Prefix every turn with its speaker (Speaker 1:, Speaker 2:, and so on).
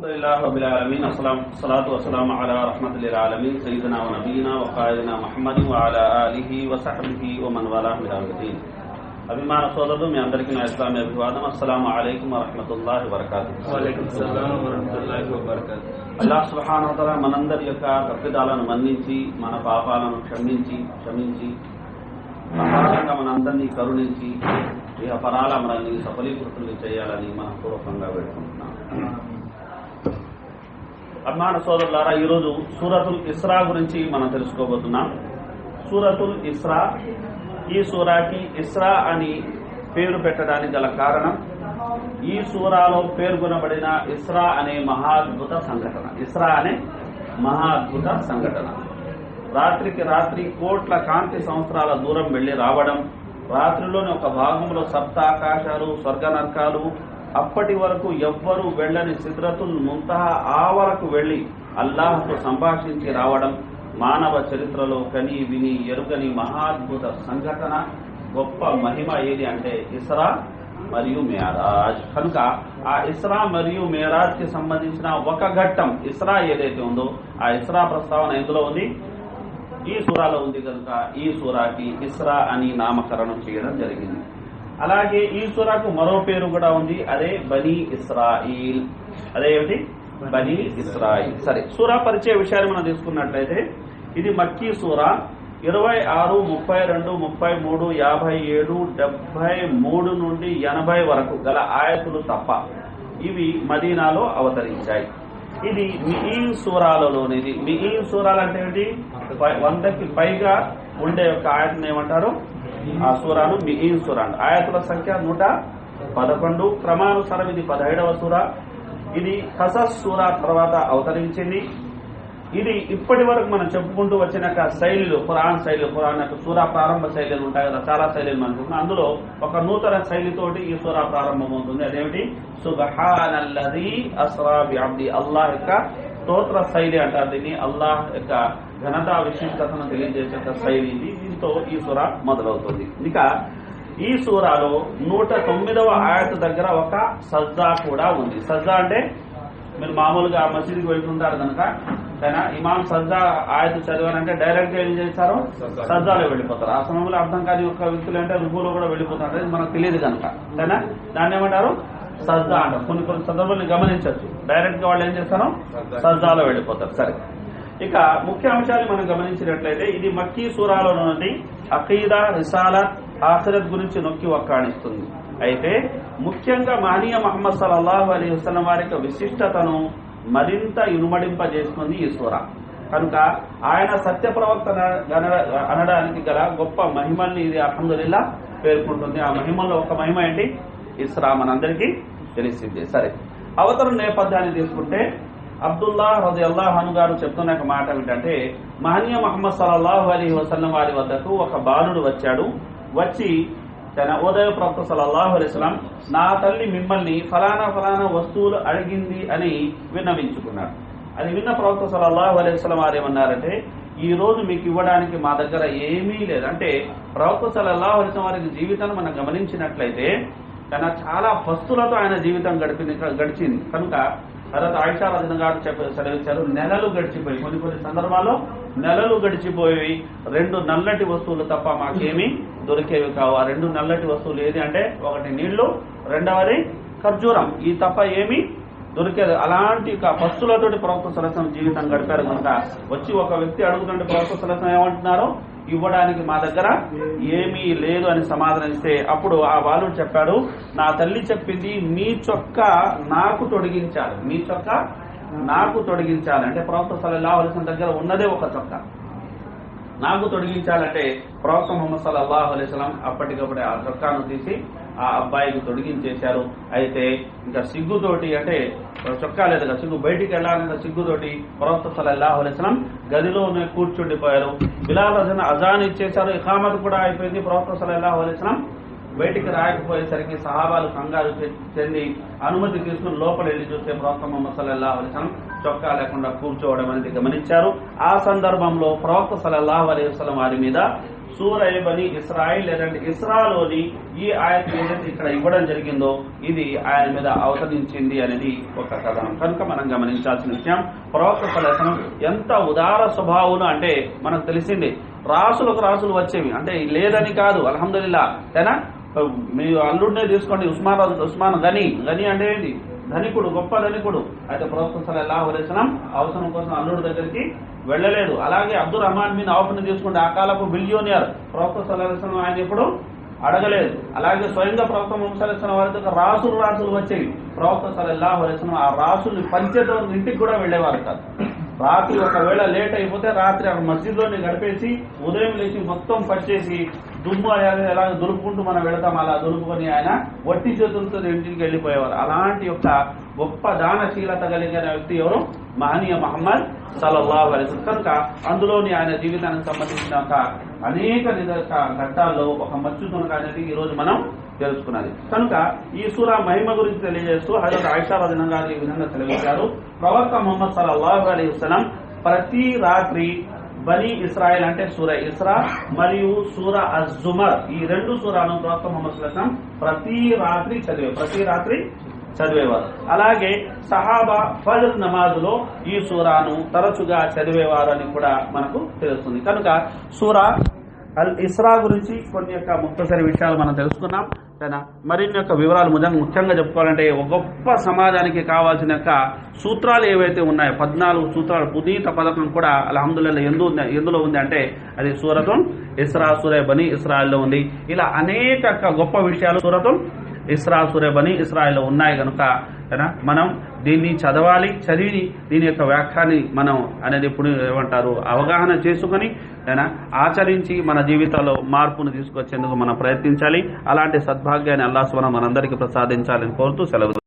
Speaker 1: अल्हम्दुलिल्लाह रब्बिल आलमीन अस्सलातु वस्सलामु अला रहमतिल आलमीन सय्यिदिना व नबीना व क़ाइदिना मुहम्मदिन व अला आलिहि व सहबिहि व मन वाला मिलादीन అభిమాన సోదరులు మీ అందరికీ నా ఇస్లామీ అభివాదం. అస్సలాము అలైకుం వరహ్మతుల్లాహి వబరకాతుహు.
Speaker 2: వఅలైకుం సలాం వరహ్మతుల్లాహి వబరకాతుహు.
Speaker 1: అల్లాహ్ సుబ్హానహు వ తఆలా మనందరి యొక్క తప్పిదాలను మన్నించి మన పాపాలను క్షమించి అపారంగా మనందరినీ కరుణించి ఈ అపరాల మనల్ని సఫలీకృతులు చేయాలని మనపూర్వకంగా వేడుకుంటున్నాం. అభిమాన సోదరులారా, ఈరోజు సూరతుల్ ఇస్రా గురించి మనం తెలుసుకోబోతున్నాం. సూరతుల్ ఇస్రా, ఈ సూరాకి ఇస్రా అని పేరు పెట్టడానికి గల కారణం, ఈ సూరాలో పేర్కొనబడిన ఇస్రా అనే మహాద్భుత సంఘటన. రాత్రికి రాత్రి కోట్ల కాంతి సంవత్సరాల దూరం వెళ్లి రావడం, రాత్రిలోని ఒక భాగంలో సప్త ఆకాశాలు, స్వర్గ నరకాలు, అప్పటి వరకు ఎవ్వరూ వెళ్లని సిద్రతుల్ ముంతహా ఆ వరకు వెళ్లి అల్లాహ్తో సంభాషించి రావడం, మానవ చరిత్రలో కని విని ఎరుగని మహాద్భుత సంఘటన, గొప్ప మహిమ ఏది అంటే ఇస్రా మరియు మేరాజ్. కనుక ఆ ఇస్రా మరియు మేరాజ్ కి సంబంధించిన ఒక ఘట్టం ఇస్రా ఏదైతే ఉందో ఆ ఇస్రా ప్రస్తావన ఎందులో ఉంది? ఈ సూరాలో ఉంది. కనుక ఈ సూరాకి ఇస్రా అని నామకరణం చేయడం జరిగింది. అలాగే ఈ సూరాకు మరో పేరు కూడా ఉంది, అదే బనీ ఇస్రాయిల్. అదేమిటి? బనీ ఇస్రాయిల్. సరే, సూరా పరిచయ విషయాన్ని మనం తీసుకున్నట్లయితే ఇది మక్కీ సూరా. 26, 32, 33, 57, 73 నుండి 80 వరకు గల ఆయతులు తప్ప ఇవి మదీనాలో అవతరించాయి. ఇది మిఈన్ సూరాలలోనిది. మిఈన్ సూరాలు అంటే ఏంటి? 100కి పైగా ఉండే యొక్క ఆయతను ఏమంటారు? ఆ సూరాను మిఈన్ సూరా. ఆయతుల సంఖ్య 111. క్రమానుసారం ఇది 17వ సూరా. ఇది కసస్ సూరా తర్వాత అవతరించింది. ఇది ఇప్పటి వరకు మనం చెప్పుకుంటూ వచ్చిన శైలిలు, ఖురాన్ యొక్క సూరా ప్రారంభ శైలిలు ఉంటాయి కదా, చాలా శైలిలు మనకు. అందులో ఒక నూతన శైలితోటి ఈ సూరా ప్రారంభమవుతుంది. అదేమిటి? సుబ్హానల్లజీ అస్రా బిఅబ్ది. అల్లాహ్ యొక్క స్తోత్ర శైలి అంటారు దీన్ని. అల్లాహ్ యొక్క ఘనత విశిష్టతను తెలియజేసే శైలి ఇది. దీంతో ఈ సూరా మొదలవుతుంది. ఇక ఈ సూరాలో 109వ ఆయతు దగ్గర ఒక సజ్జా కూడా ఉంది. సజ్జా అంటే మీరు మామూలుగా మసీదుకి వెళ్తుంటారు కనుక ఇమాం సజ్జా ఆయతు చదివానంటే డైరెక్ట్ గా ఏం చేస్తారు? సజ్జాలో వెళ్ళిపోతారు. ఆ సమయంలో అర్థం కాని యొక్క వ్యక్తులు అంటే రుకులో కూడా వెళ్ళిపోతారు. అది మనకు తెలియదు కనుక దాన్ని ఏమంటారు? సజ్జా అంటారు. కొన్ని సందర్భాలను గమనించవచ్చు. డైరెక్ట్ గా వాళ్ళు ఏం చేస్తారు? సజ్జాలో వెళ్ళిపోతారు. సరే, ఇక ముఖ్యాంశాలు మనం గమనించినట్లయితే ఇది మక్కీ సూరాలో నుండి అకీదా, రిసాలత్, ఆఖిరత్ గురించి నొక్కి వక్కాణిస్తుంది. అయితే ముఖ్యంగా మహనీయ మహమ్మద్ సల్లల్లాహు అలైహి వసల్లం వారి యొక్క విశిష్టతను మరింత ఇనుమడింపజేస్తుంది ఈ సూరా. కనుక ఆయన సత్య ప్రవక్త అనడానికి గల గొప్ప మహిమల్ని ఇది అల్హమ్దులిల్లాహ్ పేర్కొంటుంది. ఆ మహిమల్లో ఒక మహిమ ఏంటి? ఇస్రా, మనందరికీ తెలిసిందే. సరే, అవతరణ నేపథ్యాన్ని తీసుకుంటే అబ్దుల్లా రదియల్లాహు అన్హు గారు చెప్తున్న ఒక మాట ఏమిటంటే, మహనీయ మహమ్మద్ సల్లల్లాహు అలైహి వసల్లం వారి వద్దకు ఒక బాలుడు వచ్చాడు. వచ్చి తన ఓదయ ప్రవక్త సల్లల్లాహు అలైహి వసల్లం, నా తల్లి మిమ్మల్ని ఫలానా వస్తువులు అడిగింది అని విన్నవించుకున్నాడు. అది విన్న ప్రవక్త సల్లల్లాహు అలైహి వసల్లం వారు ఏమన్నారంటే, ఈ రోజు మీకు ఇవ్వడానికి మా దగ్గర ఏమీ లేదు. అంటే ప్రవక్త సల్లల్లాహు అలైహి వసల్లం వారి జీవితాన్ని మనం గమనించినట్లయితే తన చాలా పస్తులతో ఆయన జీవితం గడిచింది. కనుక హజరత్ ఆయిషా రదియల్లాహు గారు సెలవిచ్చారు, నెలలు గడిచిపోయి, కొన్ని సందర్భాల్లో నెలలు గడిచిపోయి 2 నల్లటి వస్తువులు తప్ప మాకేమీ దొరికేవి కావు. ఆ 2 నల్లటి వస్తువులు ఏది అంటే, ఒకటి నీళ్లు, రెండవది ఖర్జూరం. ఈ తప్ప ఏమీ దొరికేది. అలాంటి పస్తులతోటి ప్రవక్త సల్లల్లాహు అలైహి వసల్లం జీవితం గడిపారు. కనుక వచ్చి ఒక వ్యక్తి అడుగుతుంటే ప్రవక్త సల్లల్లాహు అలైహి వసల్లం ఏమంటున్నారు? ఇవ్వడానికి మా దగ్గర ఏమీ లేదు అని సమాధానం ఇస్తే, అప్పుడు ఆ బాలుడు చెప్పాడు, నా తల్లి చెప్పింది మీ చొక్క నాకు తొడిగించాలి. మీ చొక్క నాకు తొడిగించాలి అంటే ప్రవక్త సల్లల్లాహు అలైహి వసల్లం దగ్గర ఉన్నదే ఒక చొక్క, నాకు తొడిగించాలంటే ప్రవక్త ముహమ్మద్ సల్లల్లాహు అలైహి వసల్లం అప్పటికప్పుడే ఆ చొక్కాను తీసి ఆ అబ్బాయికి తొడిగించేశారు. అయితే ఇంకా సిగ్గుతోటి, అంటే చొక్కా లేదు కదా, సిగ్గు బయటికి వెళ్ళాలంటే సిగ్గుతోటి ప్రవక్త సల్లల్లాహు అలైహి వసల్లం గదిలోనే కూర్చుండిపోయారు. బిలాల్ రజన్ అజాన్ ఇచ్చేశారు, ఇఖామత్ కూడా అయిపోయింది. ప్రవక్త సల్లల్లాహు అలైహి వసల్లం బయటికి రాకపోయేసరికి సహాబాలు కంగారు చెంది అనుమతి తీసుకుని లోపల వెళ్ళి చూస్తే ప్రవక్త ముహమ్మద్ సల్లల్లాహు అలైహి వసల్లం చొక్కా లేకుండా కూర్చోవడం అనేది గమనించారు. ఆ సందర్భంలో ప్రవక్త సల్లల్లాహు అలైహి వసల్లం వారి మీద సూర బనీ ఇస్రాయిల్ లేదంటే ఇస్రాలోని ఈ ఆయత ఏదైతే ఇక్కడ ఇవ్వడం జరిగిందో ఇది ఆయన మీద అవతరించింది అనేది ఒక కథనం కనుక మనం గమనించాల్సిన విషయం. ప్రవక్త సల్లల్లాహు అలైహి వసల్లం ఎంత ఉదార స్వభావులు అంటే మనకు తెలిసింది. రాసులకు రాసులు వచ్చేవి అంటే లేదని కాదు, అల్హమ్దులిల్లా. ఏనా మీ అల్లుడినే తీసుకోండి, ఉస్మాన్ గని అంటే ఏంటి, ధనికుడు, గొప్ప ధనికుడు. అయితే ప్రవక్త సల్లల్లాహు అలైహి వసల్లం అవసరం కోసం అల్లుడి దగ్గరికి వెళ్ళలేదు. అలాగే అబ్దుర్ రహమాన్ బిన్ ఔఫ్ని తీసుకుంటే ఆ కాలపు బిలియోనియర్, ప్రవక్త సల్లల్లాహు అలైహి వసల్లం ఆయన ఎప్పుడు అడగలేదు. అలాగే స్వయంగా ప్రవక్త ముహమ్మద్ సల్లల్లాహు అలైహి వసల్లం వారి దగ్గర రాసులు వచ్చేవి. ప్రవక్త సల్లల్లాహు అలైహి వసల్లం ఆ రాసుల్ని పంచేతోని ఇంటికి కూడా వెళ్ళేవారు కాదు. రాత్రి ఒకవేళ లేట్ అయిపోతే రాత్రి అక్కడ మస్జిద్లోని గడిపేసి ఉదయం లేచి మొత్తం పట్టేసి దుమ్ము ఎలా దులుపుకుంటూ మనం వెళతాం అలా దులుపుకొని ఆయన వట్టి చేతులతో ఇంటికి వెళ్ళిపోయేవారు. అలాంటి యొక్క గొప్ప దానశీలత కలిగిన వ్యక్తి ఎవరు? మహనీయ మహమ్మద్ సల్లల్లాహు అలైహి వసల్లం. కనుక అందులోని ఆయన జీవితానికి సంబంధించిన అనేక ఘట్టాల్లో ఒక మచ్చుతునక అనేది ఈ రోజు మనం తెలుసుకున్నది. కనుక ఈ సూరా మహిమ గురించి తెలియజేస్తూ హజరత్ ఆయిషా రదియల్లాహు అన్హా ఈ విధంగా తెలియజేశారు. ప్రవక్త ముహమ్మద్ సల్లల్లాహు అలైహి వసల్లం ప్రతి రాత్రి బనీ ఇస్రాయిల్ అంటే సూర ఇస్రా మరియు సూర అజ్-జుమర్ ఈ రెండు సూరాలను ప్రవక్త ముహమ్మద్ సల్లల్లాహు అలైహి వసల్లం ప్రతి రాత్రి చదివేవారు. అలాగే సహాబా ఫజ్ర్ నమాజులో ఈ సూరాను తరచుగా చదివేవారు అని కూడా మనకు తెలుస్తుంది. కనుక సూరా అల్ ఇస్రా గురించి కొన్ని యొక్క ముఖ్తసరి విషయాలు మనం తెలుసుకున్నాం. మరిన్ని యొక్క వివరాలు ముఖ్యంగా చెప్పుకోవాలంటే ఒక గొప్ప సమాజానికి కావాల్సిన యొక్క సూత్రాలు ఏవైతే ఉన్నాయో 14 సూత్రాలు పునీత పథకం కూడా అల్హమ్దులిల్లాహ్ ఎందులో ఉంది అంటే అది సూరతుల్ ఇస్రా, సూర బనీ ఇస్రాయిల్లో ఉంది. ఇలా అనేక గొప్ప విషయాలు సూరతుల్ ఇస్రా, సూర బనీ ఇస్రాయిల్లో ఉన్నాయి. కనుక మనం దీన్ని చదవాలి, చదివి దీని యొక్క వ్యాఖ్యాన్ని మనం అనేది ఇప్పుడు ఏమంటారు అవగాహన చేసుకొని ఆచరించి మన జీవితాల్లో మార్పును తీసుకొచ్చేందుకు మనం ప్రయత్నించాలి. అలాంటి సద్భాగ్యాన్ని అల్లాహ్ సుబ్హానహు మనందరికీ ప్రసాదించాలని కోరుతూ సెలవు.